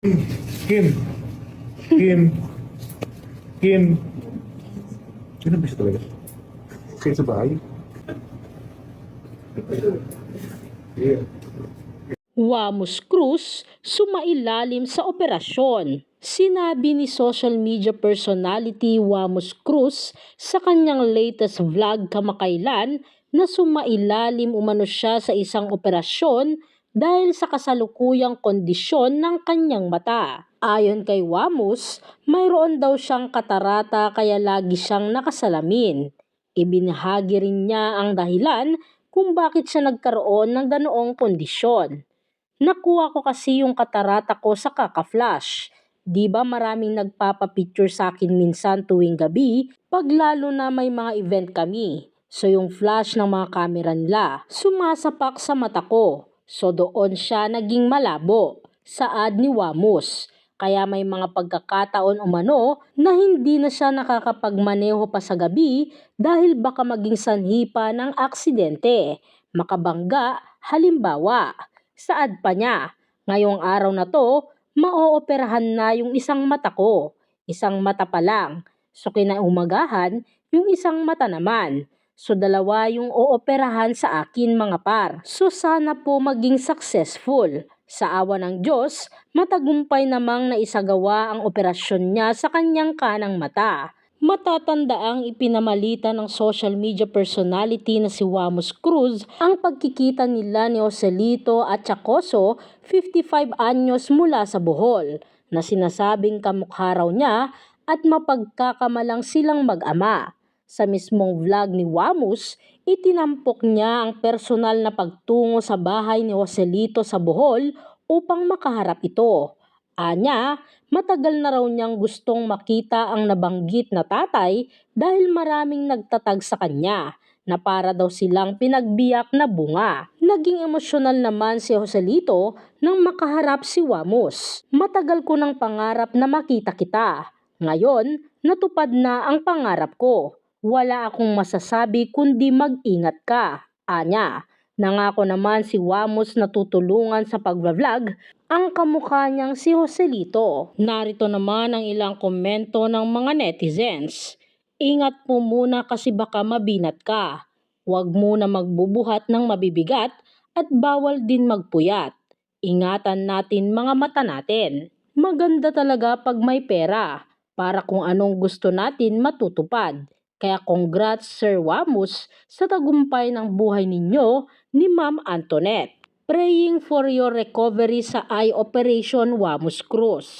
Kim, Kim, Kim. Sino ba siya talaga? Kayo sa bahay? Yeah. Wamos Cruz sumailalim sa operasyon. Sinabi ni social media personality Wamos Cruz sa kanyang latest vlog kamakailan na sumailalim umano siya sa isang operasyon dahil sa kasalukuyang kondisyon ng kanyang mata. Ayon kay Wamos, mayroon daw siyang katarata kaya lagi siyang nakasalamin. Ibinahagi rin niya ang dahilan kung bakit siya nagkaroon ng ganoong kondisyon. Nakuha ko kasi yung katarata ko sa kaka-flash. Di ba maraming nagpapapicture sa akin minsan tuwing gabi pag lalo na may mga event kami. So yung flash ng mga camera nila sumasapak sa mata ko. So doon siya naging malabo, saad ni Wamos. Kaya may mga pagkakataon umano na hindi na siya nakakapagmaneho pa sa gabi dahil baka maging sanhi pa ng aksidente. Makabangga, halimbawa. Saad pa niya, ngayong araw na to, maooperahan na yung isang mata ko. Isang mata pa lang. So kinaumagahan, yung isang mata naman. So dalawa yung ooperahan sa akin mga par. So sana po maging successful. Sa awa ng Diyos, matagumpay namang naisagawa ang operasyon niya sa kanyang kanang mata. Matatandaang ipinamalita ng social media personality na si Wamos Cruz ang pagkikita nila ni Joselito at Chacoso, 55 anyos mula sa Bohol, na sinasabing kamukha raw niya at mapagkakamalang silang mag-ama. Sa mismong vlog ni Wamos, itinampok niya ang personal na pagtungo sa bahay ni Joselito sa Bohol upang makaharap ito. Anya, matagal na raw niyang gustong makita ang nabanggit na tatay dahil maraming nagtatag sa kanya na para daw silang pinagbiyak na bunga. Naging emosyonal naman si Joselito nang makaharap si Wamos. Matagal ko ng pangarap na makita kita. Ngayon, natupad na ang pangarap ko. Wala akong masasabi kundi mag-ingat ka. Anya, nangako naman si Wamos na tutulungan sa pag-vlog ang kamukha niyang si Joselito. Narito naman ang ilang komento ng mga netizens. Ingat po muna kasi baka mabinat ka. Huwag muna magbubuhat ng mabibigat at bawal din magpuyat. Ingatan natin mga mata natin. Maganda talaga pag may pera para kung anong gusto natin matutupad. Kaya congrats Sir Wamos sa tagumpay ng buhay ninyo ni Ma'am Antoinette. Praying for your recovery sa eye operation Wamos Cruz.